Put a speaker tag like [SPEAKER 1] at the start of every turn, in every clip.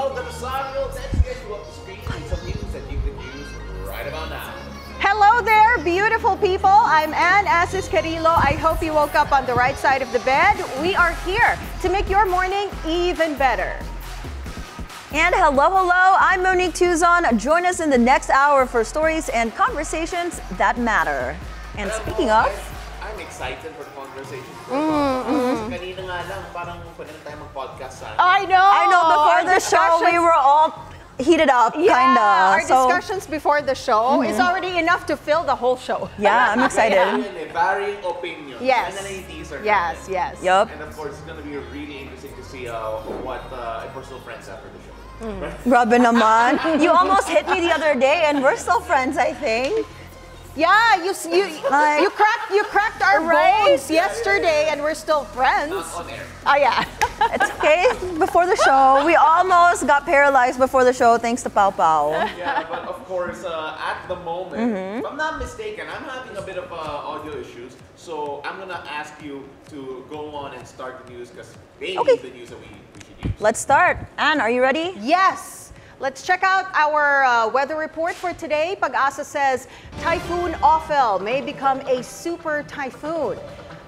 [SPEAKER 1] Paolo del Rosario. Let's get you up to speed with some news that you can use right about now.
[SPEAKER 2] Hello there, beautiful people. I'm Anne Asis-Carilo. I hope you woke up on the right side of the bed. We are here to make your morning even better.
[SPEAKER 3] And hello, I'm Monique Tuzon. Join us in the next hour for stories and conversations that matter. And speaking of...
[SPEAKER 1] I'm excited for the conversation. Kanina nga lang, parang pwede na tayo mag-podcast sa
[SPEAKER 2] I know.
[SPEAKER 3] Before the show, we were all heated up, kinda.
[SPEAKER 2] Our discussions before the show is already enough to fill the whole show.
[SPEAKER 3] Yeah, I'm excited.
[SPEAKER 1] Varying opinions.
[SPEAKER 2] Yes.
[SPEAKER 1] And then teaser.
[SPEAKER 2] Yes.
[SPEAKER 3] Yup.
[SPEAKER 1] And of course, it's going to be really interesting to see what we're still friends after the show.
[SPEAKER 3] Robin naman. You almost hit me the other day and we're still friends, I think.
[SPEAKER 2] Yeah, you cracked our bones yesterday and we're still friends.
[SPEAKER 1] On air.
[SPEAKER 2] Oh yeah.
[SPEAKER 3] It's okay. Before the show, we almost got paralyzed before the show thanks to Pao Pao.
[SPEAKER 1] Yeah, but of course, at the moment, if I'm not mistaken, I'm having a bit of audio issues. So I'm gonna ask you to go on and start the news because they need the news that we should use.
[SPEAKER 3] Let's start. Anne, are you ready?
[SPEAKER 2] Yes. Let's check out our weather report for today. Pag-asa says Typhoon Ophel may become a super typhoon.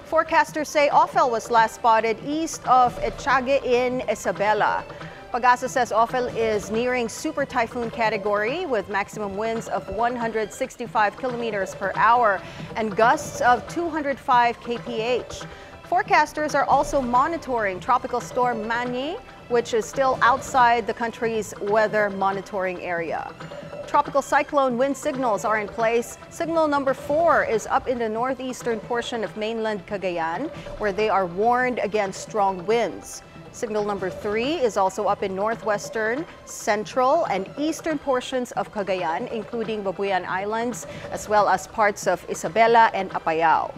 [SPEAKER 2] Forecasters say Ophel was last spotted east of Echage in Isabela. Pag-asa says Ophel is nearing super typhoon category with maximum winds of 165 kilometers per hour and gusts of 205 kph. Forecasters are also monitoring Tropical Storm Manny, which is still outside the country's weather monitoring area. Tropical cyclone wind signals are in place. Signal number 4 is up in the northeastern portion of mainland Cagayan, where they are warned against strong winds. Signal number 3 is also up in northwestern, central, and eastern portions of Cagayan, including Babuyan Islands, as well as parts of Isabela and Apayao.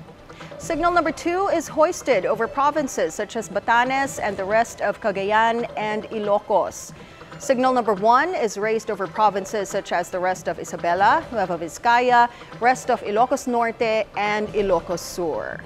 [SPEAKER 2] Signal number 2 is hoisted over provinces such as Batanes and the rest of Cagayan and Ilocos. Signal number 1 is raised over provinces such as the rest of Isabela, Nueva Vizcaya, rest of Ilocos Norte, and Ilocos Sur.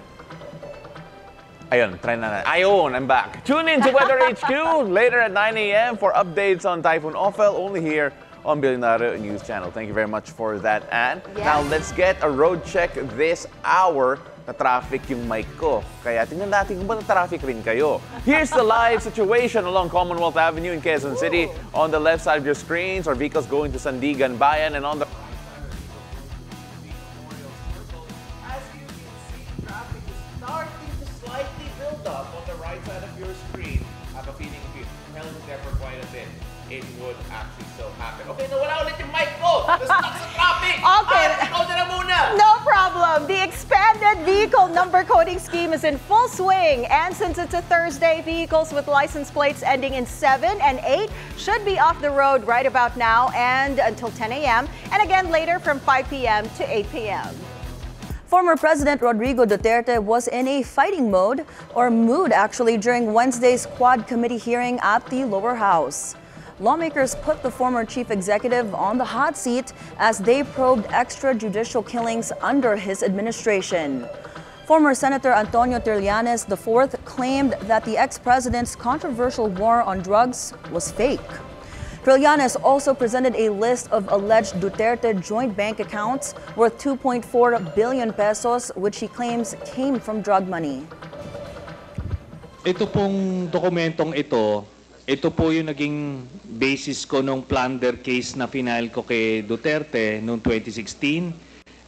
[SPEAKER 4] Ayun, try na. Ayun, I'm back. Tune in to Weather HQ later at 9 a.m. for updates on Typhoon Ophel, only here on Billionaire News Channel. Thank you very much for that, Anne.
[SPEAKER 2] Yes.
[SPEAKER 4] Now, let's get a road check this hour. Na-traffic yung mic ko. Kaya tingnan natin kung ba na-traffic rin kayo. Here's the live situation along Commonwealth Avenue in Quezon City. On the left side of your screens are vehicles going to Sandigan Bayan, and on the
[SPEAKER 1] As you can see, traffic is starting to slightly build up on the right side of your screen. I have a feeling if you held it there for quite a bit, it would actually still happen. Okay, nawala ulit yung mic ko! Stuck sa traffic!
[SPEAKER 2] Okay.
[SPEAKER 1] Ikaw na muna!
[SPEAKER 2] No problem. The expanded vehicle number coding scheme is in full swing. And since it's a Thursday, vehicles with license plates ending in 7 and 8 should be off the road right about now and until 10 a.m. and again later from 5 p.m. to 8 p.m.
[SPEAKER 3] Former President Rodrigo Duterte was in a fighting mode, or mood actually, during Wednesday's Quad Committee hearing at the lower house. Lawmakers put the former chief executive on the hot seat as they probed extrajudicial killings under his administration. Former Senator Antonio Trillanes IV claimed that the ex-president's controversial war on drugs was fake. Trillanes also presented a list of alleged Duterte joint bank accounts worth 2.4 billion pesos, which he claims came from drug money.
[SPEAKER 5] Ito pong dokumentong ito po yung naging basis ko nung plunder case na final ko kay Duterte noong 2016.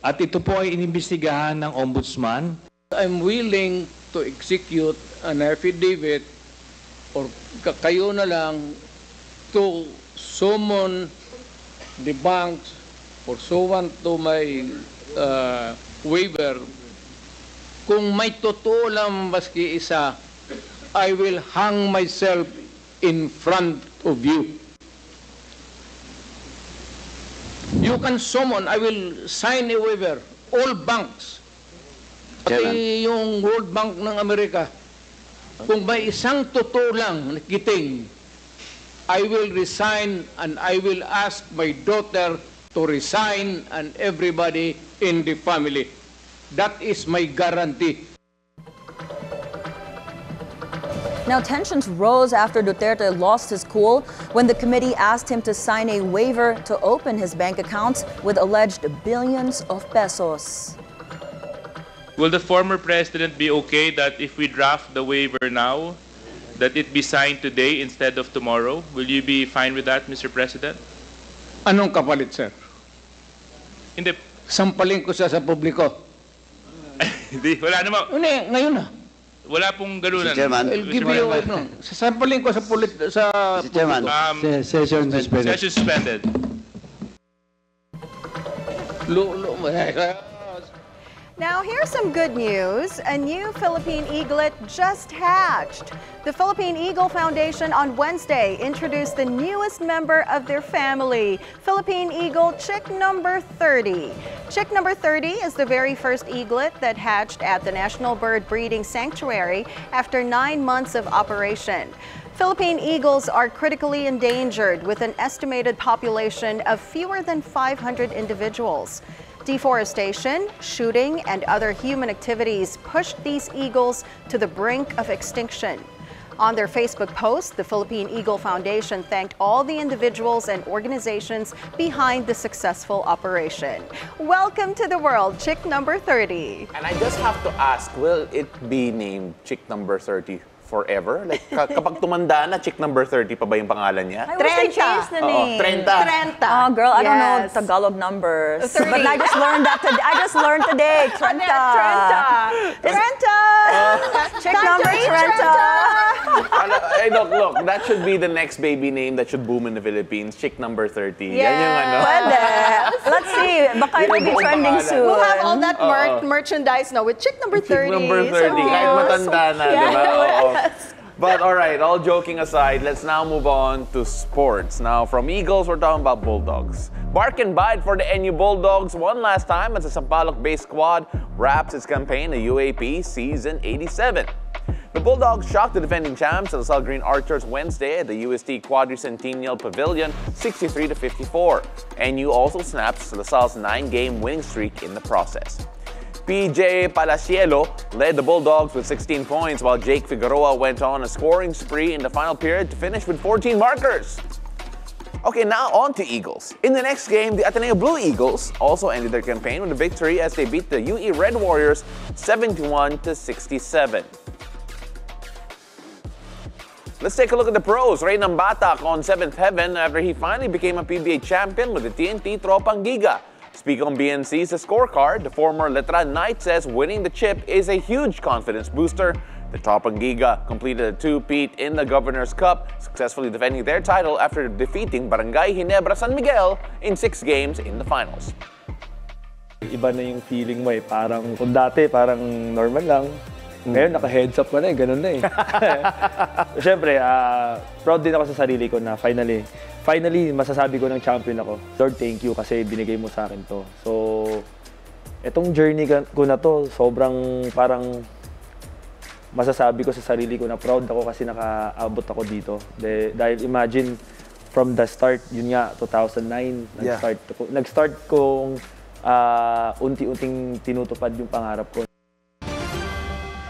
[SPEAKER 5] At ito po ay inimbestigahan ng Ombudsman.
[SPEAKER 6] I'm willing to execute an affidavit or kayo na lang to summon the banks pursuant to my waiver. Kung may totoo lang maski isa, I will hang myself in front of you. You can summon, I will sign a waiver, all banks. Pati yung World Bank ng Amerika. Kung may isang totoo lang nakiting, I will resign and I will ask my daughter to resign and everybody in the family. That is my guarantee.
[SPEAKER 3] Now, tensions rose after Duterte lost his cool when the committee asked him to sign a waiver to open his bank accounts with alleged billions of pesos.
[SPEAKER 7] Will the former president be okay that if we draft the waiver now, that it be signed today instead of tomorrow? Will you be fine with that, Mr. President?
[SPEAKER 6] Anong kapalit, sir?
[SPEAKER 7] Hindi.
[SPEAKER 6] Sampalin ko siya sa publiko.
[SPEAKER 7] Hindi, wala naman.
[SPEAKER 6] Hindi, ngayon na.
[SPEAKER 7] Wala pong ganunan.
[SPEAKER 8] Mr. Chairman.
[SPEAKER 6] I'll give you, no. Sasampalin ko sa
[SPEAKER 8] Mr. Chairman.
[SPEAKER 7] Session suspended. Session suspended.
[SPEAKER 2] Now, here's some good news. A new Philippine eaglet just hatched. The Philippine Eagle Foundation on Wednesday introduced the newest member of their family, Philippine Eagle chick number 30. Chick number 30 is the very first eaglet that hatched at the National Bird Breeding Sanctuary after 9 months of operation. Philippine eagles are critically endangered with an estimated population of fewer than 500 individuals. Deforestation, shooting, and other human activities pushed these eagles to the brink of extinction. On their Facebook post, the Philippine Eagle Foundation thanked all the individuals and organizations behind the successful operation. Welcome to the world, chick number 30.
[SPEAKER 4] And I just have to ask, will it be named chick number 30 forever? Like, kapag tumanda na, chick number 30 pa ba yung pangalan niya?
[SPEAKER 3] I wish they changed the name.
[SPEAKER 4] 30.
[SPEAKER 2] 30.
[SPEAKER 3] Oh, girl, I don't know
[SPEAKER 2] Yes.
[SPEAKER 3] Tagalog numbers.
[SPEAKER 2] 30.
[SPEAKER 3] But I just learned that today. I just learned today. Trenta.
[SPEAKER 2] Trenta.
[SPEAKER 3] Chick number Trenta.
[SPEAKER 4] Hey, look, that should be the next baby name that should boom in the Philippines. Chick number 30.
[SPEAKER 2] Yes.
[SPEAKER 4] Yan yung ano.
[SPEAKER 3] Pwede. Let's see. Baka it will be trending soon.
[SPEAKER 2] We'll have all that merchandise now with chick number 30.
[SPEAKER 4] Chick number 30. Kahit matanda na, di ba? Oo. But all right, all joking aside, let's now move on to sports. Now, from Eagles, we're talking about Bulldogs. Bark and bite for the NU Bulldogs one last time as the Sampaloc-based squad wraps its campaign at UAP Season 87. The Bulldogs shocked the defending champs, the Lasal Green Archers, Wednesday at the UST Quadricentennial Pavilion, 63-54. NU also snapped Lasal's 9-game winning streak in the process. PJ Palacielo led the Bulldogs with 16 points, while Jake Figueroa went on a scoring spree in the final period to finish with 14 markers. Okay, now on to Eagles. In the next game, the Ateneo Blue Eagles also ended their campaign with a victory as they beat the UE Red Warriors 71-67. Let's take a look at the pros. Ray Nambatak on 7th heaven after he finally became a PBA champion with the TNT Tropang Giga. Speaking on BNC's scorecard, the former Letran Knight says winning the chip is a huge confidence booster. The Tropang Giga completed a two-peat in the Governor's Cup, successfully defending their title after defeating Barangay Ginebra San Miguel in 6 games in the finals.
[SPEAKER 9] Iba na yung feeling mo eh. Parang kung dati, parang normal lang. Ngayon, naka-heads up ka na eh. Ganun na eh. Siyempre, proud din ako sa sarili ko na finally, masasabi ko ng champion ako. Lord, thank you kasi binigay mo sa akin to. So, etong journey ko na to, sobrang parang masasabi ko sa sarili ko na proud ako kasi nakaabot ako dito. Dahil imagine, from the start, yun nga, 2009, nag-start kong unti-unting tinutupad yung pangarap ko.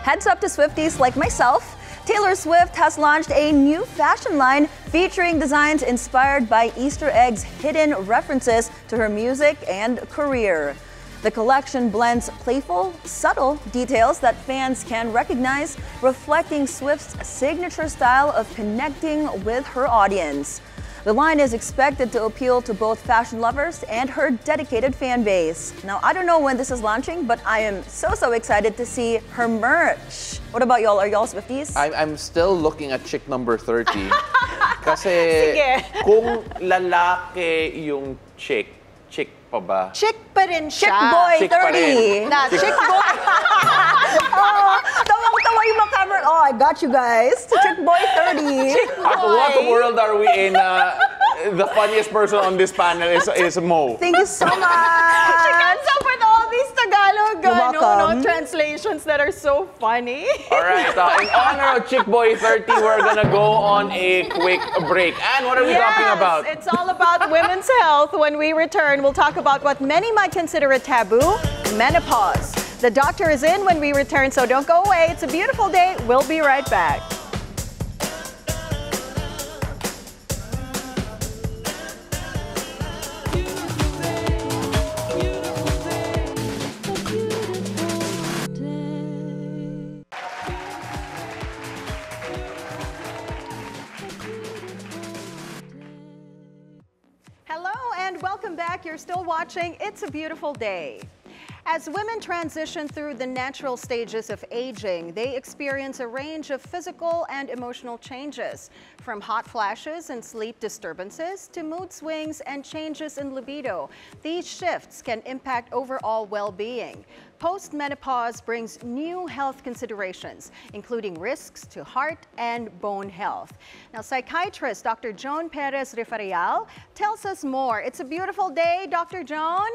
[SPEAKER 3] Heads up to Swifties like myself. Taylor Swift has launched a new fashion line featuring designs inspired by Easter eggs, hidden references to her music and career. The collection blends playful, subtle details that fans can recognize, reflecting Swift's signature style of connecting with her audience. The line is expected to appeal to both fashion lovers and her dedicated fan base. Now, I don't know when this is launching, but I am so excited to see her merch. What about y'all? Are y'all Swifties?
[SPEAKER 4] I'm still looking at chick number 30. Kasi
[SPEAKER 2] Sige.
[SPEAKER 4] kung lalaki yung chick pa ba?
[SPEAKER 2] Chick pa rin siya.
[SPEAKER 3] Chick boy
[SPEAKER 4] Chick pa
[SPEAKER 3] 30.
[SPEAKER 4] rin.
[SPEAKER 2] Na, chick boy.
[SPEAKER 3] Oh, tawang-tawa yung mga camera. Oh, I got you guys. Chick boy 30.
[SPEAKER 4] What world are we in? The funniest person on this panel is Mo.
[SPEAKER 3] Thank you so
[SPEAKER 2] She
[SPEAKER 3] much.
[SPEAKER 2] comes up with all these Tagalog
[SPEAKER 3] You're welcome.
[SPEAKER 2] translations that are so funny.
[SPEAKER 4] All right, in honor of Chick Boy 30, we're gonna go on a quick break. And what are we talking about?
[SPEAKER 2] It's all about women's health. When we return, we'll talk about what many might consider a taboo, menopause. The doctor is in when we return, so don't go away. It's a beautiful day. We'll be right back. all watching It's a Beautiful Day. As women transition through the natural stages of aging, they experience a range of physical and emotional changes, from hot flashes and sleep disturbances to mood swings and changes in libido. These shifts can impact overall well-being. Post-menopause brings new health considerations, including risks to heart and bone health. Now, psychiatrist Dr. Joan Perez-Rifareal tells us more. It's a beautiful day, Dr. Joan.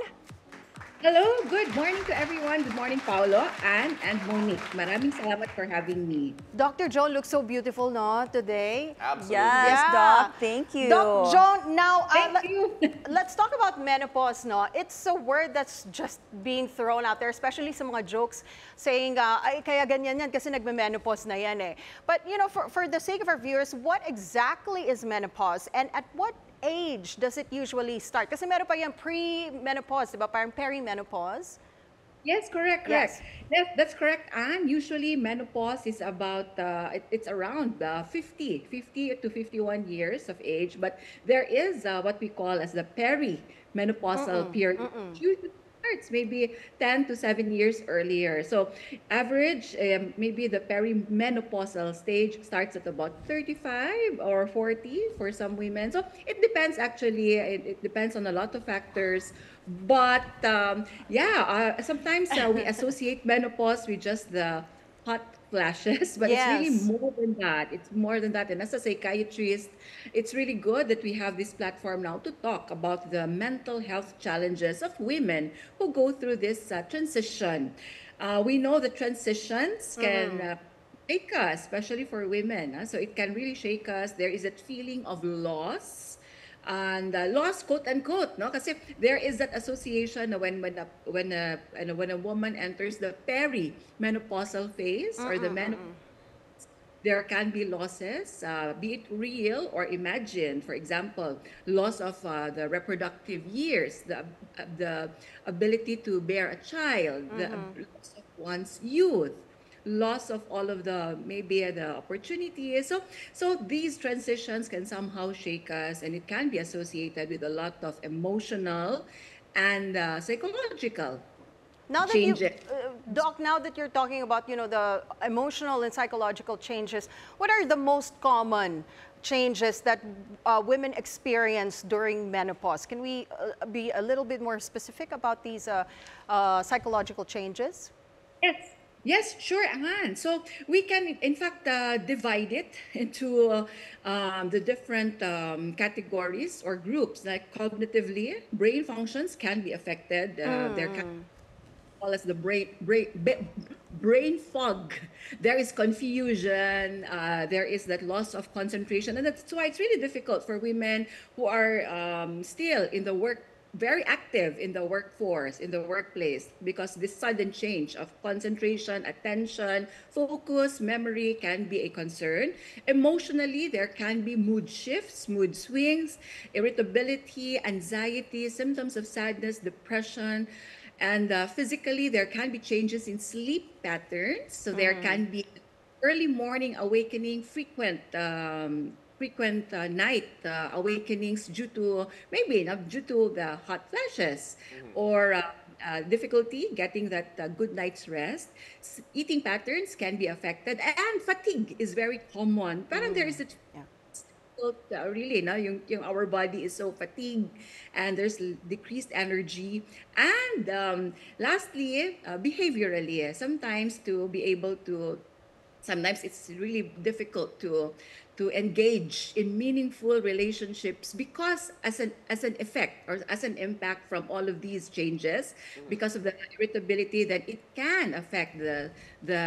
[SPEAKER 8] Hello, good morning to everyone. Good morning, Paolo, Anne, and Monique. Maraming salamat for having me.
[SPEAKER 2] Dr. Joan looks so beautiful, no, today?
[SPEAKER 4] Absolutely.
[SPEAKER 3] Yes,
[SPEAKER 2] Yeah.
[SPEAKER 3] Doc. Thank you.
[SPEAKER 2] Doc Joan, now
[SPEAKER 8] Thank you.
[SPEAKER 2] let's talk about menopause, no? It's a word that's just being thrown out there, especially sa mga jokes saying, ay, kaya ganyan yan kasi nagme-menopause na yan eh. But, you know, for the sake of our viewers, what exactly is menopause and at what age does it usually start? Kasi meron pa yung pre-menopause, diba? Parang perimenopause.
[SPEAKER 8] Yes, correct.
[SPEAKER 2] Yes.
[SPEAKER 8] Yes, that's correct, Anne. Usually, menopause is about, it's around 50 to 51 years of age. But there is what we call as the perimenopausal period. Usually starts maybe 10 to 7 years earlier. So average, maybe the perimenopausal stage starts at about 35 or 40 for some women. So it depends actually, it depends on a lot of factors. But sometimes we associate menopause with just the hot flashes, but
[SPEAKER 2] Yes.
[SPEAKER 8] it's really more than that. It's more than that. And as a psychiatrist, it's really good that we have this platform now to talk about the mental health challenges of women who go through this transition. We know the transitions can shake us, especially for women. So it can really shake us. There is that feeling of loss. And loss, quote unquote, no? Kasi there is that association na when a woman enters the perimenopausal phase or the menopause, there can be losses, be it real or imagined. For example, loss of the reproductive years, the ability to bear a child, the loss of one's youth, loss of all of the the opportunities. So these transitions can somehow shake us, and it can be associated with a lot of emotional and psychological
[SPEAKER 2] Now that
[SPEAKER 8] changes.
[SPEAKER 2] Doc, now that you're talking about, you know, the emotional and psychological changes, what are the most common changes that women experience during menopause? Can we be a little bit more specific about these psychological changes?
[SPEAKER 8] Yes, sure, Anne. So we can, in fact, divide it into the different categories or groups. Like cognitively, brain functions can be affected. There can call as the brain fog. There is confusion. There is that loss of concentration, and that's why it's really difficult for women who are still in the very active in the workforce, in the workplace, because this sudden change of concentration, attention, focus, memory can be a concern. Emotionally, there can be mood shifts, mood swings, irritability, anxiety, symptoms of sadness, depression. And physically, there can be changes in sleep patterns. So there can be early morning awakening, frequent night awakenings due to the hot flashes or difficulty getting that good night's rest. Eating patterns can be affected, and fatigue is very common. Parang there is a really, no, our body is so fatigued, and there's decreased energy. And lastly, behaviorally, sometimes it's really difficult to engage in meaningful relationships because as an effect or as an impact from all of these changes, because of the irritability, that it can affect the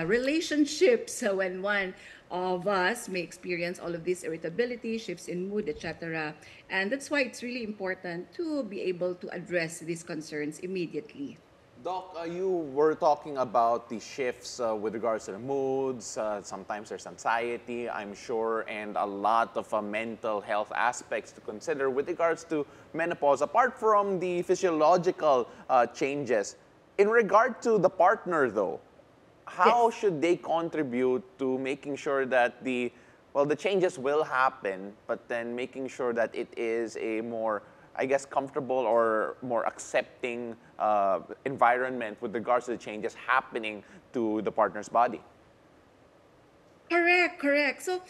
[SPEAKER 8] relationships. So when one of us may experience all of this irritability, shifts in mood, etc. And that's why it's really important to be able to address these concerns immediately.
[SPEAKER 4] Doc, you were talking about the shifts with regards to the moods. Sometimes there's anxiety, I'm sure, and a lot of mental health aspects to consider with regards to menopause. Apart from the physiological changes, in regard to the partner, though, how should they contribute to making sure that the changes will happen, but then making sure that it is a more I guess, comfortable or more accepting environment with regards to the changes happening to the partner's body.
[SPEAKER 8] Correct, correct. So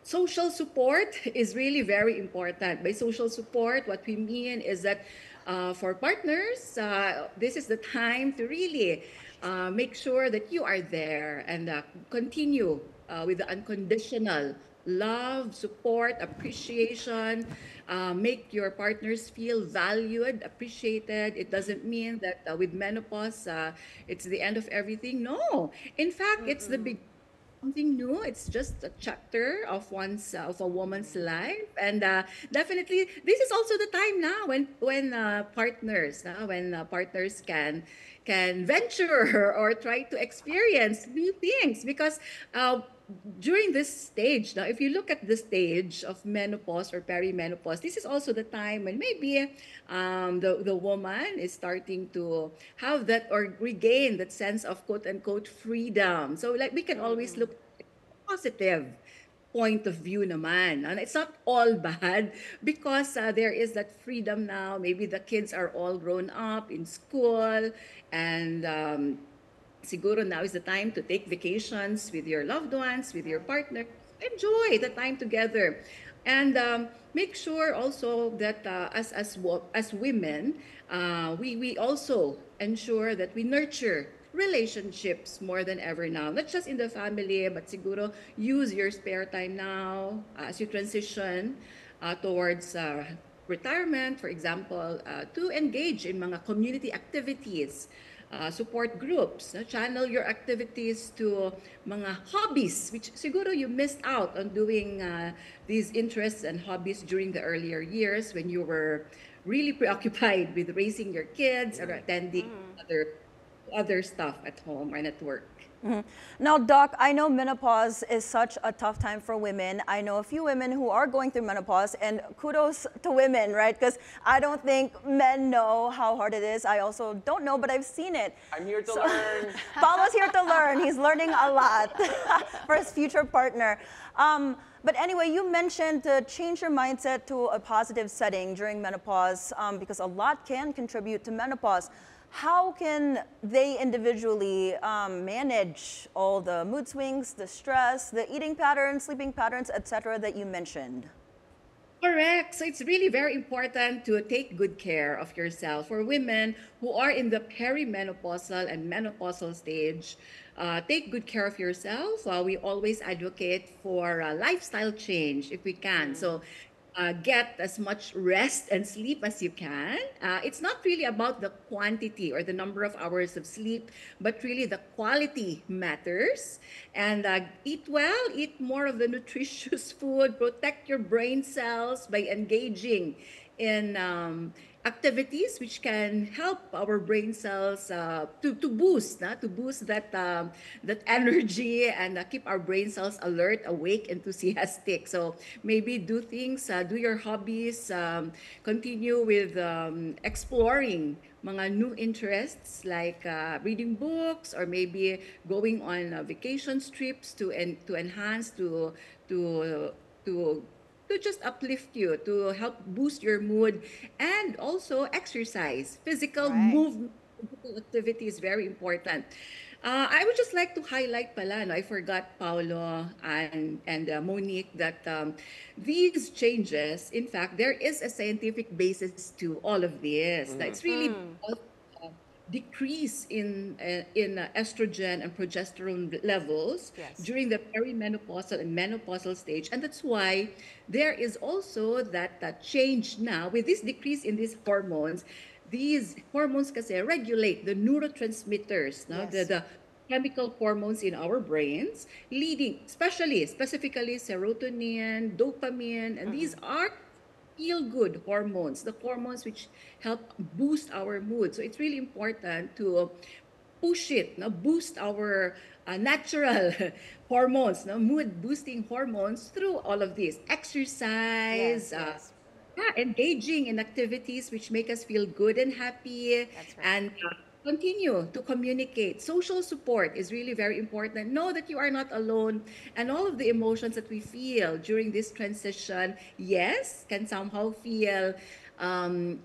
[SPEAKER 8] social support is really very important. By social support, what we mean is that for partners, this is the time to really make sure that you are there and continue with the unconditional love, support, appreciation. Make your partners feel valued, appreciated. It doesn't mean that with menopause, it's the end of everything. No, in fact, it's the beginning something new. It's just a chapter of of a woman's life, and definitely this is also the time now when partners can venture or try to experience new things because. During this stage, now, if you look at the stage of menopause or perimenopause, this is also the time when maybe the woman is starting to have that or regain that sense of quote unquote freedom. So, like, we can always look at positive point of view naman. And it's not all bad because there is that freedom now. Maybe the kids are all grown up in school and siguro now is the time to take vacations with your loved ones, with your partner. Enjoy the time together. And make sure also that as women, we also ensure that we nurture relationships more than ever now. Not just in the family, but siguro use your spare time now as you transition towards retirement, for example, to engage in mga community activities, support groups, channel your activities to mga hobbies, which siguro you missed out on doing these interests and hobbies during the earlier years when you were really preoccupied with raising your kids or attending other stuff at home and at work.
[SPEAKER 3] Now, Doc, I know menopause is such a tough time for women. I know a few women who are going through menopause, and kudos to women, right? Because I don't think men know how hard it is. I also don't know, but I've seen it.
[SPEAKER 4] I'm here to learn.
[SPEAKER 3] Paolo's here to learn. He's learning a lot for his future partner. But anyway, you mentioned to change your mindset to a positive setting during menopause because a lot can contribute to menopause. How can they individually manage all the mood swings, the stress, the eating patterns, sleeping patterns, etc. that you mentioned?
[SPEAKER 8] Correct. So it's really very important to take good care of yourself. For women who are in the perimenopausal and menopausal stage, take good care of yourself. We always advocate for lifestyle change if we can. So get as much rest and sleep as you can. It's not really about the quantity or the number of hours of sleep, but really the quality matters. And eat well, eat more of the nutritious food, protect your brain cells by engaging in activities which can help our brain cells to boost that energy and keep our brain cells alert, awake, enthusiastic. So maybe do things, do your hobbies, continue with exploring mga new interests like reading books or maybe going on vacation trips to enhance to just uplift you, to help boost your mood, and also exercise. Physical movement, physical activity is very important. I would just like to highlight pala, no, I forgot Paolo and Monique, that these changes, in fact, there is a scientific basis to all of this. It's really decrease in estrogen and progesterone levels during the perimenopausal and menopausal stage. And that's why there is also that change now with this decrease in these hormones. These hormones kasi regulate the neurotransmitters, no? The chemical hormones in our brains, leading specifically serotonin, dopamine, and these are feel-good hormones, the hormones which help boost our mood. So it's really important to push it, no? Boost our natural hormones, no? Mood-boosting hormones through all of this. Exercise, engaging in activities which make us feel good and happy, and continue to communicate. Social support is really very important. Know that you are not alone, and all of the emotions that we feel during this transition, yes, can somehow feel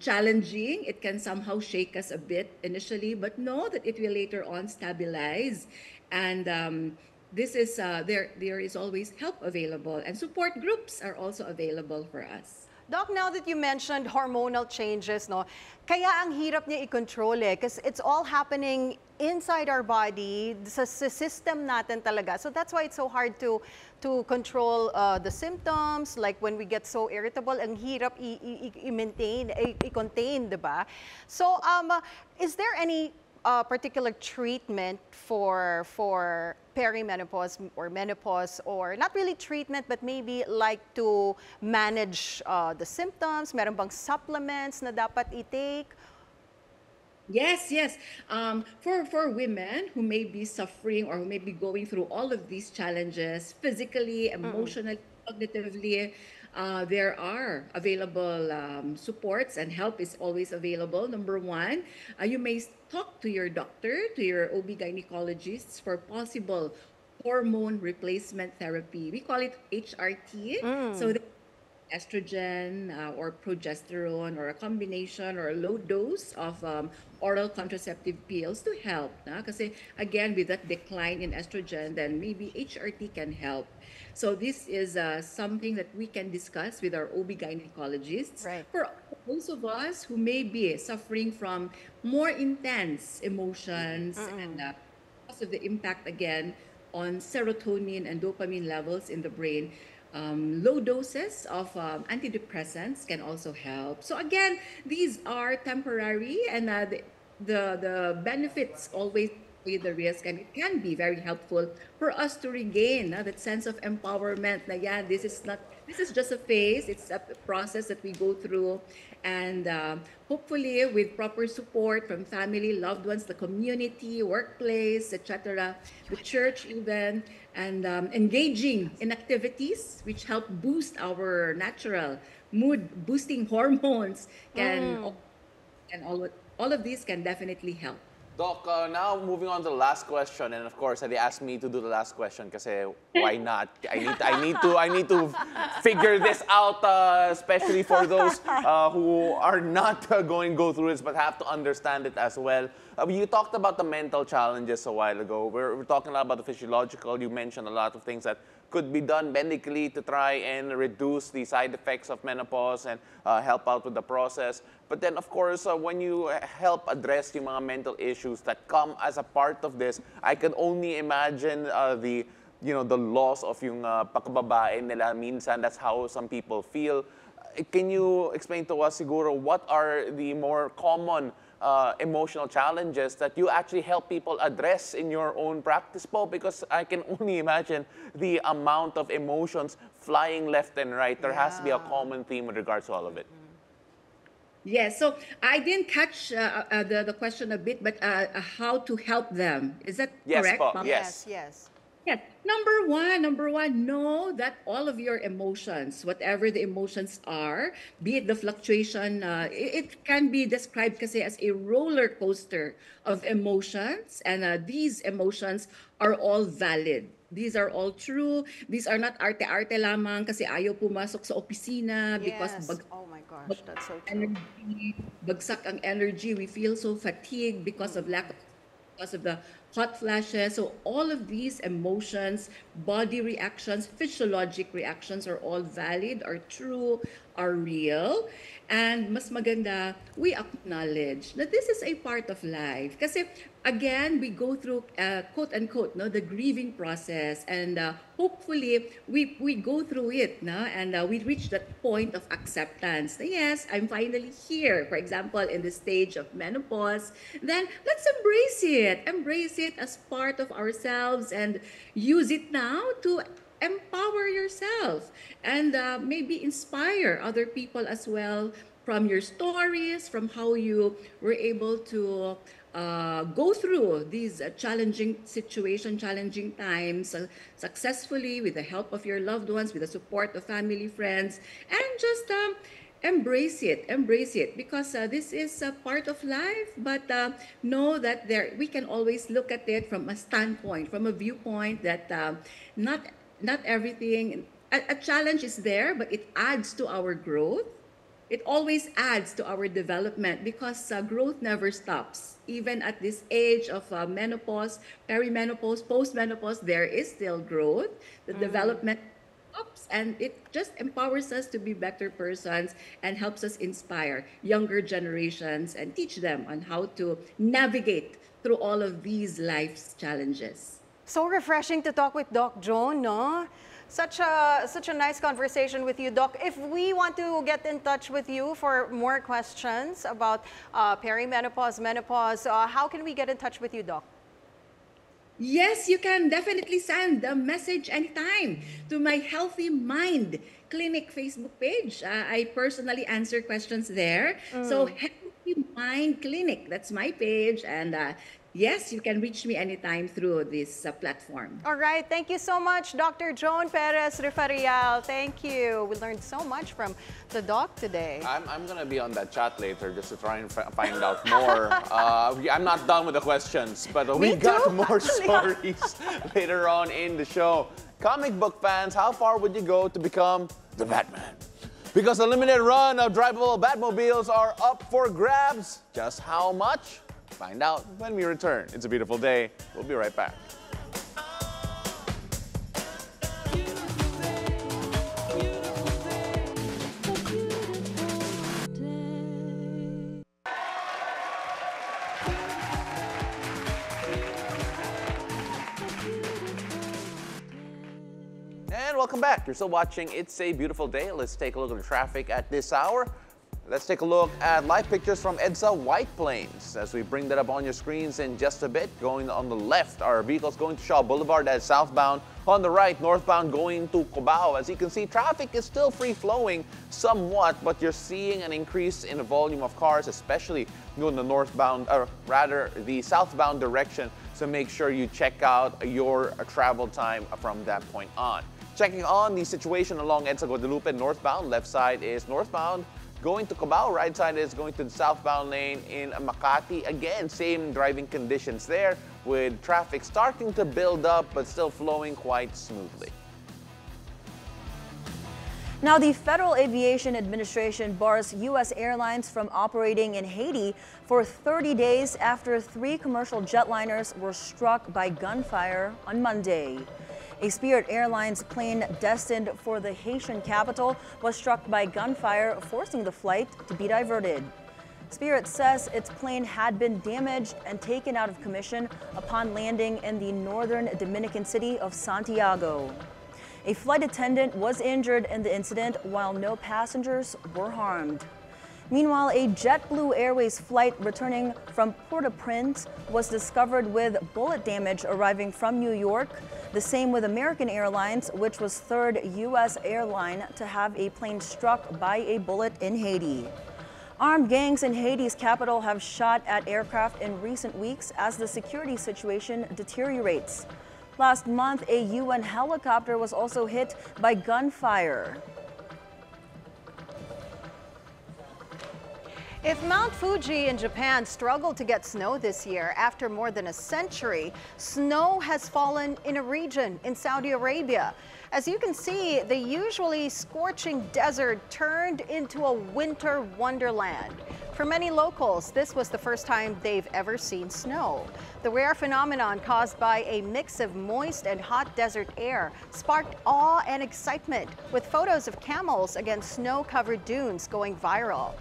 [SPEAKER 8] challenging. It can somehow shake us a bit initially, but know that it will later on stabilize. And this is there is always help available, and support groups are also available for us.
[SPEAKER 2] Doc, now that you mentioned hormonal changes, no, kaya ang hirap niya i-control because it's all happening inside our body, sa system natin talaga. So that's why it's so hard to control the symptoms. Like when we get so irritable, ang hirap i-maintain, i-contain, diba? So is there any particular treatment for perimenopause or menopause, or not really treatment, but maybe like to manage the symptoms? Meron bang supplements na dapat i-take?
[SPEAKER 8] Yes, yes. For women who may be suffering or who may be going through all of these challenges, physically, emotionally, cognitively, there are available supports, and help is always available. Number one, you may talk to your doctor, to your OB-gynecologists for possible hormone replacement therapy. We call it HRT. So estrogen or progesterone, or a combination or a low dose of oral contraceptive pills to help. Kasi again, with that decline in estrogen, then maybe HRT can help. So this is something that we can discuss with our OB-gynecologists.
[SPEAKER 2] Right.
[SPEAKER 8] For those of us who may be suffering from more intense emotions and because of the impact again on serotonin and dopamine levels in the brain, low doses of antidepressants can also help. So again, these are temporary, and the benefits always with the risk, and it can be very helpful for us to regain that sense of empowerment. Na yan, this is just a phase. It's a process that we go through, and hopefully with proper support from family, loved ones, the community, workplace, etc., the church even, and engaging in activities which help boost our natural mood boosting hormones can and all of these can definitely help.
[SPEAKER 4] Doc, now moving on to the last question, and of course, they asked me to do the last question kasi why not? I need to figure this out, especially for those who are not going to go through this but have to understand it as well. You talked about the mental challenges a while ago. We're talking a lot about the physiological. You mentioned a lot of things that could be done medically to try and reduce the side effects of menopause and help out with the process. But then, of course, when you help address yung mga mental issues that come as a part of this, I can only imagine the loss of yung pagkababae nila. Minsan, that's how some people feel. Can you explain to us, siguro, what are the more common emotional challenges that you actually help people address in your own practice po? Because I can only imagine the amount of emotions flying left and right. There has to be a common theme with regards to all of it.
[SPEAKER 8] Yes, so I didn't catch the question a bit, but how to help them. Is that correct?
[SPEAKER 4] Po,
[SPEAKER 8] Ma'am?
[SPEAKER 4] yes.
[SPEAKER 2] Yes.
[SPEAKER 8] Yes. Number one, know that all of your emotions, whatever the emotions are, be it the fluctuation, it can be described kasi as a roller coaster of emotions, and these emotions are all valid. These are all true. These are not arte-arte lamang kasi ayaw pumasok sa opisina because
[SPEAKER 2] Oh my gosh, that's so true.
[SPEAKER 8] bagsak ang energy. We feel so fatigued because of because of the hot flashes. So all of these emotions, body reactions, physiologic reactions are all valid, are true, are real. And mas maganda, we acknowledge that this is a part of life. Kasi again, we go through, quote unquote, the grieving process, and hopefully we go through it, and we reach that point of acceptance. Yes, I'm finally here, for example, in the stage of menopause. Then let's embrace it as part of ourselves, and use it now to empower yourself, and maybe inspire other people as well from your stories, from how you were able to go through these challenging situations, challenging times successfully with the help of your loved ones, with the support of family, friends, and just embrace it, because this is a part of life. But know that we can always look at it from a standpoint, from a viewpoint that not everything, a challenge is there, but it adds to our growth. it always adds to our development because growth never stops. Even at this age of menopause, perimenopause, postmenopause, there is still growth. The development stops, and it just empowers us to be better persons and helps us inspire younger generations and teach them on how to navigate through all of these life's challenges.
[SPEAKER 2] So refreshing to talk with Doc Joan, no? Such a nice conversation with you, Doc. If we want to get in touch with you for more questions about perimenopause, menopause, how can we get in touch with you, Doc?
[SPEAKER 8] Yes, you can definitely send a message anytime to my Healthy Mind Clinic Facebook page. I personally answer questions there. So Healthy Mind Clinic, that's my page. And yes, you can reach me anytime through this platform.
[SPEAKER 2] All right. Thank you so much, Dr. Joan Perez-Rifareal. Thank you. We learned so much from the doc today.
[SPEAKER 4] I'm going to be on that chat later just to try and find out more. I'm not done with the questions, but we got more stories later on in the show. Comic book fans, how far would you go to become the Batman? Because the limited run of drivable Batmobiles are up for grabs. Just how much? Find out when we return. It's a beautiful day. We'll be right back. And welcome back. You're still watching It's a Beautiful Day. Let's take a look at the traffic at this hour. Let's take a look at live pictures from EDSA White Plains as we bring that up on your screens in just a bit. Going on the left, our vehicles going to Shaw Boulevard, that's southbound. On the right, northbound going to Cubao. As you can see, traffic is still free-flowing somewhat, but you're seeing an increase in the volume of cars, especially going the northbound, or rather the southbound direction. So make sure you check out your travel time from that point on. Checking on the situation along EDSA Guadalupe northbound, left side is northbound. Going to Cubao, right side is going to the southbound lane in Makati. Again, same driving conditions there with traffic starting to build up but still flowing quite smoothly.
[SPEAKER 3] Now, the Federal Aviation Administration bars U.S. airlines from operating in Haiti for 30 days after 3 commercial jetliners were struck by gunfire on Monday. A Spirit Airlines plane destined for the Haitian capital was struck by gunfire, forcing the flight to be diverted. Spirit says its plane had been damaged and taken out of commission upon landing in the northern Dominican city of Santiago. A flight attendant was injured in the incident while no passengers were harmed. Meanwhile, a JetBlue Airways flight returning from Port-au-Prince was discovered with bullet damage arriving from New York. The same with American Airlines, which was third U.S. airline to have a plane struck by a bullet in Haiti. Armed gangs in Haiti's capital have shot at aircraft in recent weeks as the security situation deteriorates. Last month, a UN helicopter was also hit by gunfire.
[SPEAKER 2] If Mount Fuji in Japan struggled to get snow this year after more than a century, snow has fallen in a region in Saudi Arabia. As you can see, the usually scorching desert turned into a winter wonderland. For many locals, this was the first time they've ever seen snow. The rare phenomenon caused by a mix of moist and hot desert air sparked awe and excitement, with photos of camels against snow-covered dunes going viral.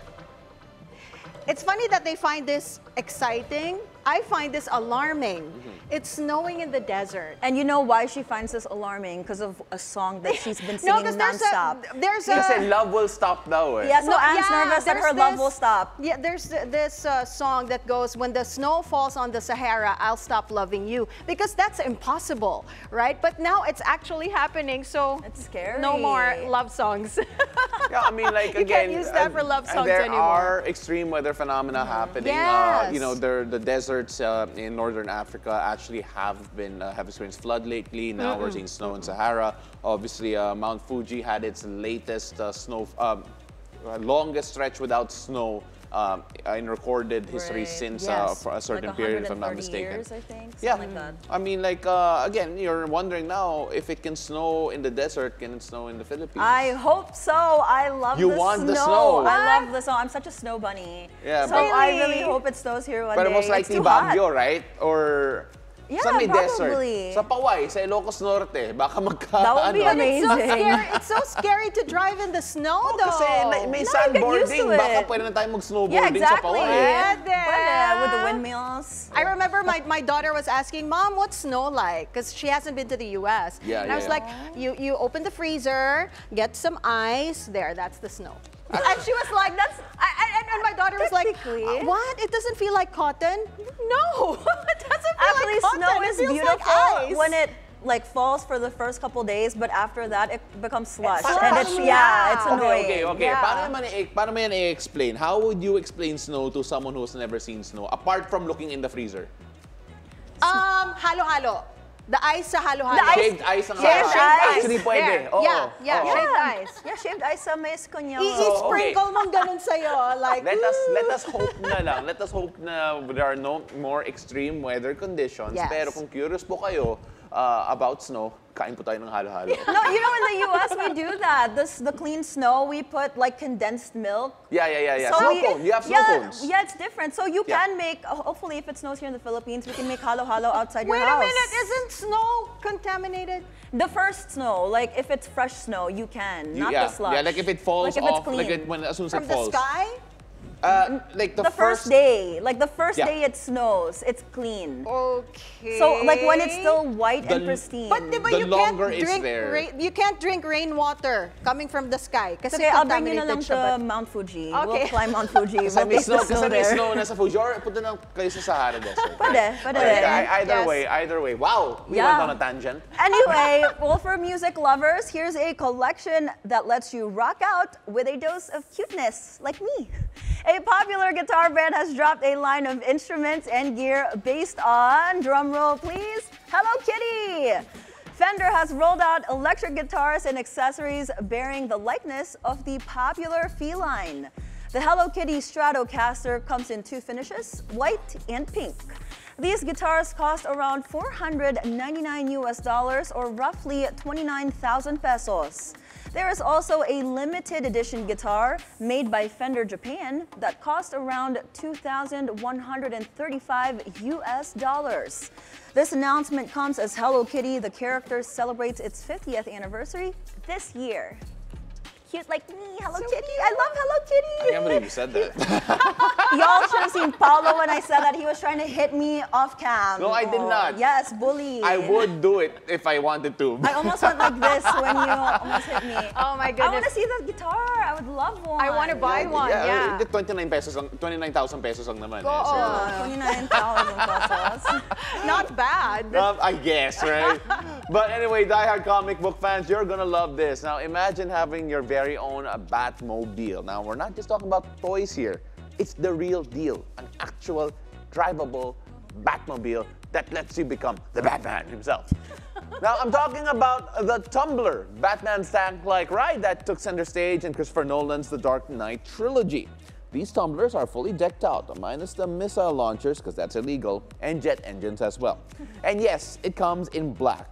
[SPEAKER 2] It's funny that they find this exciting. I find this alarming. It's snowing in the desert.
[SPEAKER 3] And you know why she finds this alarming? Because of a song that she's been singing nonstop.
[SPEAKER 4] She said love will stop now.
[SPEAKER 3] Yeah, so Anne's nervous that her love will stop.
[SPEAKER 2] Yeah, there's this song that goes, when the snow falls on the Sahara, I'll stop loving you. Because that's impossible, right? But now it's actually happening, so
[SPEAKER 3] it's scary.
[SPEAKER 2] No more love songs.
[SPEAKER 4] Yeah, I mean, like,
[SPEAKER 2] you
[SPEAKER 4] again,
[SPEAKER 2] can't use that for love songs
[SPEAKER 4] there
[SPEAKER 2] anymore.
[SPEAKER 4] Are extreme weather phenomena happening.
[SPEAKER 2] Yes.
[SPEAKER 4] You know, the deserts in northern Africa actually have experienced flood lately. Now we're seeing snow in Sahara. Obviously, Mount Fuji had its latest longest stretch without snow in recorded history
[SPEAKER 3] Right.
[SPEAKER 4] since
[SPEAKER 3] Yes.
[SPEAKER 4] for a certain
[SPEAKER 3] like
[SPEAKER 4] period, if I'm not
[SPEAKER 3] 130
[SPEAKER 4] mistaken.
[SPEAKER 3] years, I think.
[SPEAKER 4] Yeah,
[SPEAKER 3] Something like that.
[SPEAKER 4] I mean, like again, you're wondering now if it can snow in the desert, can it snow in the Philippines?
[SPEAKER 3] I hope so. I love
[SPEAKER 4] You
[SPEAKER 3] the
[SPEAKER 4] want
[SPEAKER 3] snow.
[SPEAKER 4] the snow.
[SPEAKER 3] I love the snow. I'm such a snow bunny.
[SPEAKER 4] Yeah,
[SPEAKER 3] so
[SPEAKER 4] but-
[SPEAKER 3] I really hope it snows here one
[SPEAKER 4] Pero
[SPEAKER 3] day.
[SPEAKER 4] most
[SPEAKER 3] It's
[SPEAKER 4] likely
[SPEAKER 3] too hot.
[SPEAKER 4] Baguio, right? Or
[SPEAKER 3] Yeah,
[SPEAKER 4] sa may
[SPEAKER 3] probably.
[SPEAKER 4] desert. Sa Paway, sa Ilocos Norte, baka magka
[SPEAKER 3] That would be
[SPEAKER 4] ano.
[SPEAKER 3] amazing.
[SPEAKER 2] It's so scary. It's so scary to drive in the snow, though.
[SPEAKER 4] Kasi may
[SPEAKER 3] No,
[SPEAKER 4] sandboarding,
[SPEAKER 3] get used to
[SPEAKER 4] baka
[SPEAKER 3] it.
[SPEAKER 4] pwede na tayo
[SPEAKER 3] Yeah,
[SPEAKER 4] mag-snowboarding sa
[SPEAKER 3] exactly.
[SPEAKER 4] Paway.
[SPEAKER 2] Pwede.
[SPEAKER 3] Pwede, with the windmills.
[SPEAKER 2] I remember my daughter was asking, Mom, what's snow like? Because she hasn't been to the U.S.
[SPEAKER 4] Yeah,
[SPEAKER 2] and I was
[SPEAKER 4] yeah.
[SPEAKER 2] like, you open the freezer, get some ice, there, that's the snow. And she was like, and my daughter was like,
[SPEAKER 3] Technically.
[SPEAKER 2] what? It doesn't feel like cotton? No, it doesn't feel
[SPEAKER 3] Actually,
[SPEAKER 2] like cotton.
[SPEAKER 3] snow
[SPEAKER 2] It
[SPEAKER 3] is
[SPEAKER 2] feels like
[SPEAKER 3] beautiful
[SPEAKER 2] ice.
[SPEAKER 3] when it like falls for the first couple days, but after that it becomes slush,
[SPEAKER 2] slush,
[SPEAKER 3] and it's it's
[SPEAKER 2] yeah.
[SPEAKER 3] annoying.
[SPEAKER 4] Okay.
[SPEAKER 2] Yeah.
[SPEAKER 4] Paano mo yan i-explain? How would you explain snow to someone who's never seen snow, apart from looking in the freezer?
[SPEAKER 2] Halo-halo. The ice sa halo-halo.
[SPEAKER 3] The ice-
[SPEAKER 4] Shaved ice ang
[SPEAKER 3] Shaved
[SPEAKER 4] halo-halo.
[SPEAKER 3] ice.
[SPEAKER 4] Actually, pwede.
[SPEAKER 2] There.
[SPEAKER 4] Oo.
[SPEAKER 2] Yeah,
[SPEAKER 4] Oo.
[SPEAKER 2] shaved ice.
[SPEAKER 3] Yeah, shaved ice sa may esconyal.
[SPEAKER 2] I-sprinkle mong ganun sa'yo. Like,
[SPEAKER 4] Let us hope na lang. Let us hope na there are no more extreme weather conditions.
[SPEAKER 2] Yes.
[SPEAKER 4] Pero kung curious po kayo about snow, kain po tayo ng halo-halo.
[SPEAKER 3] No, you know in the U.S. we do that. The clean snow, we put like condensed milk.
[SPEAKER 4] Yeah.
[SPEAKER 3] So
[SPEAKER 4] Snow
[SPEAKER 3] we-
[SPEAKER 4] cone. You have snow cones.
[SPEAKER 3] Yeah, it's different. So you
[SPEAKER 4] Yeah.
[SPEAKER 3] can make, hopefully if it snows here in the Philippines, we can make halo-halo outside
[SPEAKER 2] wait
[SPEAKER 3] your house.
[SPEAKER 2] a minute, isn't snow contaminated?
[SPEAKER 3] The first snow, like if it's fresh snow, you can, not
[SPEAKER 4] yeah.
[SPEAKER 3] the slush.
[SPEAKER 4] Yeah, like if it falls
[SPEAKER 3] Like if it's
[SPEAKER 4] off, like
[SPEAKER 3] clean.
[SPEAKER 4] as soon as
[SPEAKER 2] From
[SPEAKER 4] it
[SPEAKER 2] the
[SPEAKER 4] falls.
[SPEAKER 2] sky?
[SPEAKER 4] Like
[SPEAKER 3] The first day, like the first
[SPEAKER 4] Yeah.
[SPEAKER 3] day it snows, it's clean.
[SPEAKER 2] Okay.
[SPEAKER 3] So like when it's still white and
[SPEAKER 4] The-
[SPEAKER 3] pristine.
[SPEAKER 2] But diba
[SPEAKER 4] The
[SPEAKER 2] you
[SPEAKER 4] longer
[SPEAKER 2] can't
[SPEAKER 4] it's
[SPEAKER 2] drink
[SPEAKER 4] there.
[SPEAKER 2] you can't drink rainwater coming from the sky. Kasi
[SPEAKER 3] Okay, I'll bring you na lang
[SPEAKER 2] contaminated siya,
[SPEAKER 3] to
[SPEAKER 2] but-
[SPEAKER 3] Mount Fuji.
[SPEAKER 2] Okay.
[SPEAKER 3] We'll climb Mount Fuji.
[SPEAKER 4] Kasi may
[SPEAKER 3] We'll
[SPEAKER 4] snow,
[SPEAKER 3] take the
[SPEAKER 4] kasi may
[SPEAKER 3] there.
[SPEAKER 4] snow na sa Fuji. Or punta na kayo sa Sahara Desert.
[SPEAKER 3] Pwede.
[SPEAKER 4] Okay, either
[SPEAKER 2] Yes.
[SPEAKER 4] way. Wow, we
[SPEAKER 3] Yeah.
[SPEAKER 4] went on a tangent.
[SPEAKER 3] Anyway, well, for music lovers, here's a collection that lets you rock out with a dose of cuteness, like me. A popular guitar brand has dropped a line of instruments and gear based on, drumroll please, Hello Kitty. Fender has rolled out electric guitars and accessories bearing the likeness of the popular feline. The Hello Kitty Stratocaster comes in two finishes, white and pink. These guitars cost around $499 or roughly 29,000 pesos. There is also a limited edition guitar made by Fender Japan that cost around $2,135. This announcement comes as Hello Kitty, the character, celebrates its 50th anniversary this year. Cute like me, Hello Kitty. I love Hello Kitty.
[SPEAKER 4] I can't believe you said that.
[SPEAKER 3] Y'all should have seen Paolo when I said that. He was trying to hit me off cam.
[SPEAKER 4] No, I did not.
[SPEAKER 3] Yes, bully.
[SPEAKER 4] I would do it if I wanted to.
[SPEAKER 3] I almost went like this when you almost hit me.
[SPEAKER 2] Oh my
[SPEAKER 3] I want
[SPEAKER 2] goodness.
[SPEAKER 3] to see the guitar. I would love one.
[SPEAKER 2] I want to buy one. Yeah.
[SPEAKER 4] 29,000 pesos lang naman.
[SPEAKER 2] Oo.
[SPEAKER 4] So,
[SPEAKER 3] 29,000 pesos.
[SPEAKER 2] Not bad.
[SPEAKER 4] I guess, right? But anyway, diehard comic book fans, you're gonna love this. Now, imagine having your very own Batmobile. Now, we're not just talking about toys here. It's the real deal. An actual drivable Batmobile that lets you become the Batman himself. Now, I'm talking about the Tumbler, Batman's tank-like ride that took center stage in Christopher Nolan's The Dark Knight trilogy. These tumblers are fully decked out, minus the missile launchers, because that's illegal, and jet engines as well. And yes, it comes in black.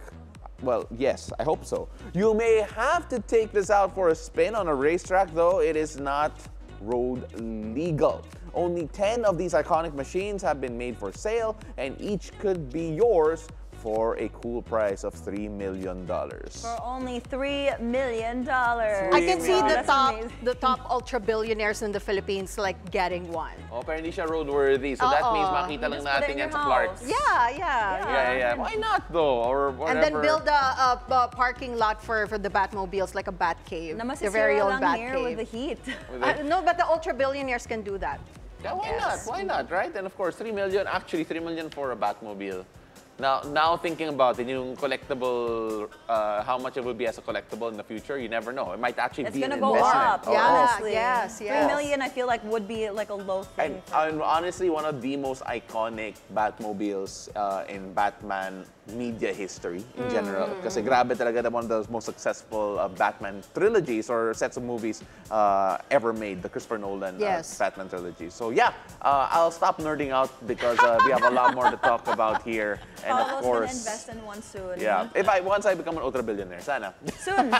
[SPEAKER 4] Well, yes, I hope so. You may have to take this out for a spin on a racetrack, though it is not road legal. Only 10 of these iconic machines have been made for sale, and each could be yours for a cool price of $3 million.
[SPEAKER 3] For only $3 million.
[SPEAKER 2] I can see
[SPEAKER 3] Wow,
[SPEAKER 2] the
[SPEAKER 3] that's
[SPEAKER 2] top
[SPEAKER 3] amazing.
[SPEAKER 2] the top ultra billionaires in the Philippines like getting one.
[SPEAKER 4] Oh, pero hindi siya roadworthy, so that means makita lang
[SPEAKER 3] Just put it
[SPEAKER 4] natin
[SPEAKER 3] in
[SPEAKER 4] yan
[SPEAKER 3] your
[SPEAKER 4] sa
[SPEAKER 3] house.
[SPEAKER 4] Clark's.
[SPEAKER 2] Yeah.
[SPEAKER 4] Why not though? Or whatever.
[SPEAKER 2] And then build a parking lot for the Batmobiles, like a bat cave.
[SPEAKER 3] Na
[SPEAKER 2] Their very
[SPEAKER 3] masisira
[SPEAKER 2] own
[SPEAKER 3] lang
[SPEAKER 2] bat
[SPEAKER 3] here
[SPEAKER 2] cave.
[SPEAKER 3] with the heat.
[SPEAKER 2] No, but the ultra billionaires can do that.
[SPEAKER 4] Yeah, why not? Why not, right? And of course, 3 million, actually 3 million for a Batmobile. Now thinking about it, yung collectible, how much it will be as a collectible in the future, you never know. It might actually
[SPEAKER 3] It's
[SPEAKER 4] be an
[SPEAKER 3] gonna go
[SPEAKER 4] investment.
[SPEAKER 3] up,
[SPEAKER 2] Yeah,
[SPEAKER 3] honestly.
[SPEAKER 2] yes,
[SPEAKER 3] 3
[SPEAKER 2] yes.
[SPEAKER 3] million, I feel like, would be like a low thing.
[SPEAKER 4] And honestly, one of the most iconic Batmobiles in Batman media history in general. Kasi grabe talaga, one of the most successful Batman trilogies or sets of movies ever made, the Christopher Nolan
[SPEAKER 2] Yes.
[SPEAKER 4] Batman trilogy. So yeah, I'll stop nerding out because we have a lot more to talk about here. And of
[SPEAKER 3] Paolo's
[SPEAKER 4] course,
[SPEAKER 3] gonna invest in one soon.
[SPEAKER 4] yeah, once I become an ultra billionaire, sana.
[SPEAKER 3] Soon.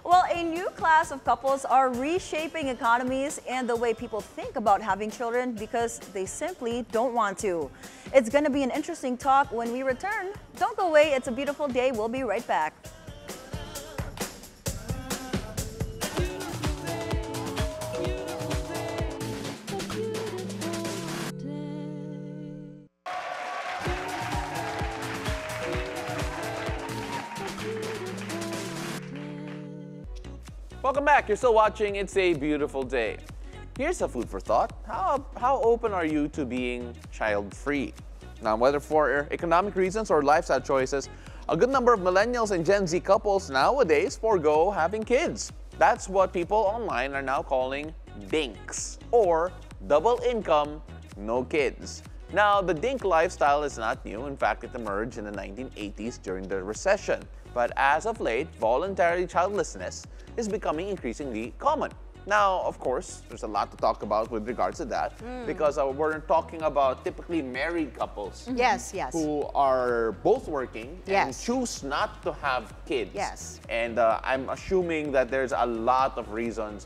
[SPEAKER 3] Well, a new class of couples are reshaping economies and the way people think about having children because they simply don't want to. It's going to be an interesting talk when we return. Don't go away. It's a beautiful day. We'll be right back.
[SPEAKER 4] Welcome back. You're still watching It's a Beautiful Day. Here's a food for thought. How open are you to being child-free? Now, whether for economic reasons or lifestyle choices, a good number of millennials and Gen Z couples nowadays forego having kids. That's what people online are now calling dinks, or double income, no kids. Now, the dink lifestyle is not new. In fact, it emerged in the 1980s during the recession. But as of late, voluntary childlessness is becoming increasingly common. Now, of course, there's a lot to talk about with regards to that because we're talking about typically married couples
[SPEAKER 2] Yes, yes.
[SPEAKER 4] who are both working and
[SPEAKER 2] Yes.
[SPEAKER 4] choose not to have kids.
[SPEAKER 2] Yes.
[SPEAKER 4] And I'm assuming that there's a lot of reasons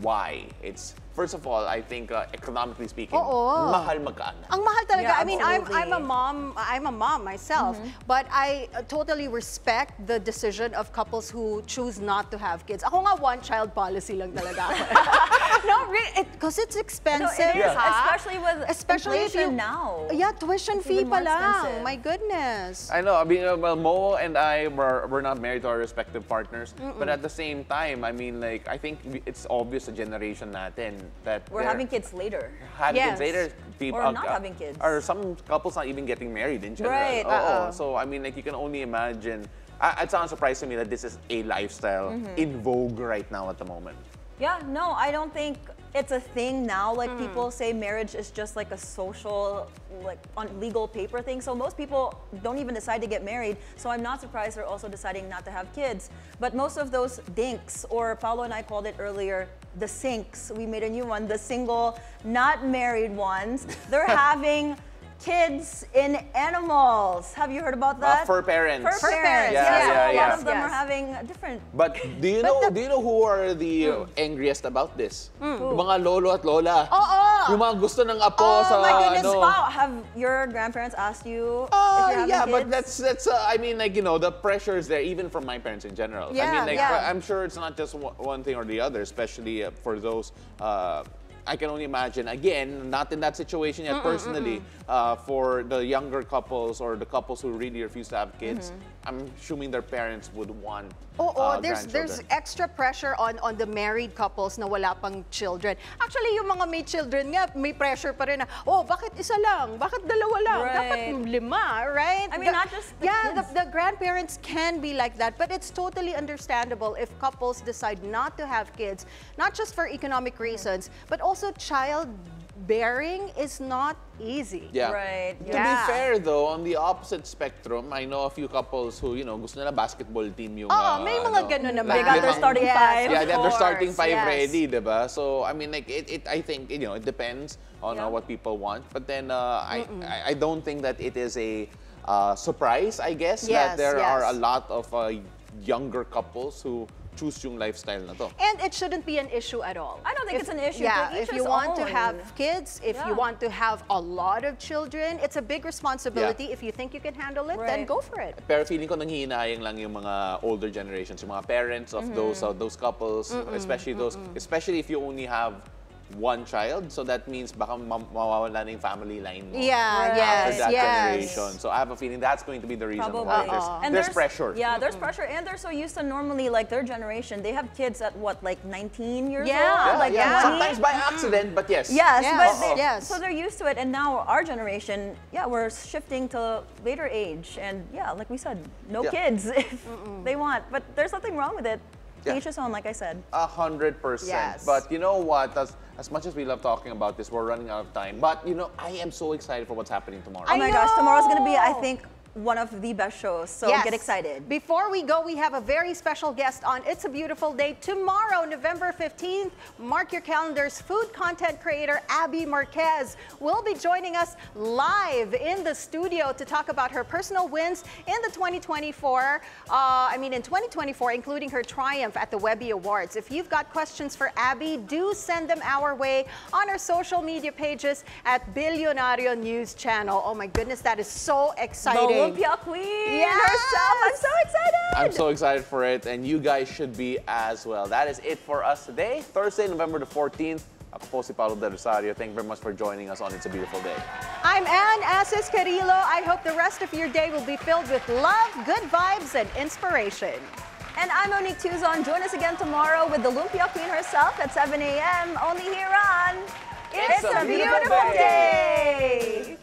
[SPEAKER 4] why. It's first of all, I think economically speaking,
[SPEAKER 2] Oo.
[SPEAKER 4] mahal magkaanak.
[SPEAKER 2] Ang mahal talaga.
[SPEAKER 3] Yeah,
[SPEAKER 2] I mean, I'm
[SPEAKER 3] absolutely.
[SPEAKER 2] a mom myself, but I totally respect the decision of couples who choose not to have kids. Ako nga one-child policy lang talaga. No, really, because it's expensive.
[SPEAKER 3] No, it is,
[SPEAKER 2] ha?
[SPEAKER 3] especially with
[SPEAKER 2] if
[SPEAKER 3] inflation
[SPEAKER 2] you,
[SPEAKER 3] now.
[SPEAKER 2] Yeah, tuition
[SPEAKER 3] It's
[SPEAKER 2] fee
[SPEAKER 3] even
[SPEAKER 2] pa
[SPEAKER 3] more
[SPEAKER 2] lang.
[SPEAKER 3] expensive.
[SPEAKER 2] My goodness.
[SPEAKER 4] I know. I mean, well, Mo and I we're not married to our respective partners, but at the same time, I mean, like, I think it's obvious the generation natin that
[SPEAKER 3] We're
[SPEAKER 4] they're
[SPEAKER 3] having kids later.
[SPEAKER 4] having
[SPEAKER 2] Yes.
[SPEAKER 4] kids later. People,
[SPEAKER 3] Or not having kids.
[SPEAKER 4] Or some couples not even getting married in general.
[SPEAKER 3] Right,
[SPEAKER 4] Oo. So I mean, like, you can only imagine. It's not surprising to me that this is a lifestyle in vogue right now at the moment.
[SPEAKER 3] Yeah, no, I don't think it's a thing now. Like people say marriage is just like a social, like on legal paper thing. So most people don't even decide to get married. So I'm not surprised they're also deciding not to have kids. But most of those dinks, or Paolo and I called it earlier, the sinks, we made a new one, the single, not married ones, they're having kids in animals. Have you heard about that?
[SPEAKER 4] Fur parents.
[SPEAKER 3] Fur parents,
[SPEAKER 4] Yeah,
[SPEAKER 3] yeah.
[SPEAKER 4] yeah,
[SPEAKER 3] So a lot
[SPEAKER 4] yeah.
[SPEAKER 3] of them
[SPEAKER 2] Yes.
[SPEAKER 3] are having different.
[SPEAKER 4] But do you know who are the angriest about this? Yung mga lolo at lola.
[SPEAKER 2] Oo.
[SPEAKER 4] Yung mga gusto ng apo sa
[SPEAKER 3] Oh my goodness,
[SPEAKER 4] ano.
[SPEAKER 3] wow. Have your grandparents asked you if you're having
[SPEAKER 4] Yeah,
[SPEAKER 3] kids?
[SPEAKER 4] but that's I mean, like, you know, the pressure is there even from my parents in general. I
[SPEAKER 2] Yeah,
[SPEAKER 4] mean, like,
[SPEAKER 2] yeah.
[SPEAKER 4] I'm sure it's not just one thing or the other, especially for those. I can only imagine, again, not in that situation yet personally, for the younger couples or the couples who really refuse to have kids, I'm assuming their parents would want
[SPEAKER 2] there's
[SPEAKER 4] grandchildren.
[SPEAKER 2] extra pressure on the married couples na wala pang children. Actually, yung mga may children nga, may pressure pa rin na, bakit isa lang? Bakit dalawa lang?
[SPEAKER 3] Right.
[SPEAKER 2] Dapat lima, right?
[SPEAKER 3] I mean, not just the kids.
[SPEAKER 2] The grandparents can be like that, but it's totally understandable if couples decide not to have kids, not just for economic reasons, but also childbearing is not easy.
[SPEAKER 4] Yeah.
[SPEAKER 3] Right,
[SPEAKER 4] To
[SPEAKER 2] yeah.
[SPEAKER 4] be fair though, on the opposite spectrum, I know a few couples who, you know, gusto nila basketball team yung
[SPEAKER 2] May mga ganun naman.
[SPEAKER 3] They got their starting five.
[SPEAKER 4] Yeah,
[SPEAKER 2] of
[SPEAKER 4] they're starting
[SPEAKER 2] course,
[SPEAKER 4] five
[SPEAKER 2] yes.
[SPEAKER 4] ready, diba? So, I mean, like, I think, you know, it depends on what people want. But then, I don't think that it is a surprise, I guess, that
[SPEAKER 2] Yes,
[SPEAKER 4] there are a
[SPEAKER 2] yes.
[SPEAKER 4] lot of younger couples who choose yung lifestyle na to.
[SPEAKER 2] And it shouldn't be an issue at all.
[SPEAKER 3] I don't think it's an issue.
[SPEAKER 2] Yeah,
[SPEAKER 3] To each
[SPEAKER 2] if you
[SPEAKER 3] his
[SPEAKER 2] want to
[SPEAKER 3] own.
[SPEAKER 2] have kids, if you
[SPEAKER 3] Yeah.
[SPEAKER 2] want to have a lot of children, it's a big responsibility. If you think you can handle it, then
[SPEAKER 3] Right.
[SPEAKER 2] go for it.
[SPEAKER 4] Pero feeling ko nanghihinayang lang yung mga older generations, yung mga parents of those couples, especially if you only have one child, so that means baka mawawala na yung family line mo.
[SPEAKER 2] Yeah,
[SPEAKER 4] After
[SPEAKER 2] yes,
[SPEAKER 4] that
[SPEAKER 2] yes.
[SPEAKER 4] generation. So I have a feeling that's going to be the reason
[SPEAKER 3] Probably.
[SPEAKER 4] why
[SPEAKER 3] And
[SPEAKER 4] there's pressure.
[SPEAKER 3] Yeah, there's pressure, and they're so used to normally like their generation. They have kids at what, like 19 years
[SPEAKER 2] Yeah.
[SPEAKER 3] old, like 20?
[SPEAKER 4] Sometimes by accident, but yes.
[SPEAKER 3] Yes,
[SPEAKER 2] Yes.
[SPEAKER 3] but they,
[SPEAKER 2] Yes.
[SPEAKER 3] so they're used to it, and now our generation, yeah, we're shifting to later age, and yeah, like we said, no
[SPEAKER 4] Yeah.
[SPEAKER 3] kids if they want, but there's nothing wrong with it.
[SPEAKER 4] Yeah.
[SPEAKER 3] Each his own, like I said.
[SPEAKER 4] 100%.
[SPEAKER 2] Yes.
[SPEAKER 4] But you know what? As much as we love talking about this, we're running out of time. But you know, I am so excited for what's happening tomorrow.
[SPEAKER 3] Oh my gosh, tomorrow's gonna be, I think, one of the best shows, so
[SPEAKER 2] Yes.
[SPEAKER 3] get excited.
[SPEAKER 2] Before we go, we have a very special guest on It's a Beautiful Day tomorrow, November 15th. Mark your calendars. Food content creator Abby Marquez will be joining us live in the studio to talk about her personal wins in the 2024, in 2024, including her triumph at the Webby Awards. If you've got questions for Abby, do send them our way on our social media pages at Bilyonario News Channel. Oh my goodness, that is so exciting.
[SPEAKER 3] Olympia Queen
[SPEAKER 2] Yes!
[SPEAKER 3] herself. I'm so excited.
[SPEAKER 4] I'm so excited for it, and you guys should be as well. That is it for us today, Thursday, November the 14th. Ako po si Paolo del Rosario. Thank you very much for joining us on It's a Beautiful Day.
[SPEAKER 2] I'm Anne Asis-Carilo. I hope the rest of your day will be filled with love, good vibes, and inspiration.
[SPEAKER 3] And I'm Monique Tuzon. Join us again tomorrow with the Lumpia Queen herself at 7 a.m. only here on
[SPEAKER 4] It's a Beautiful
[SPEAKER 3] Day.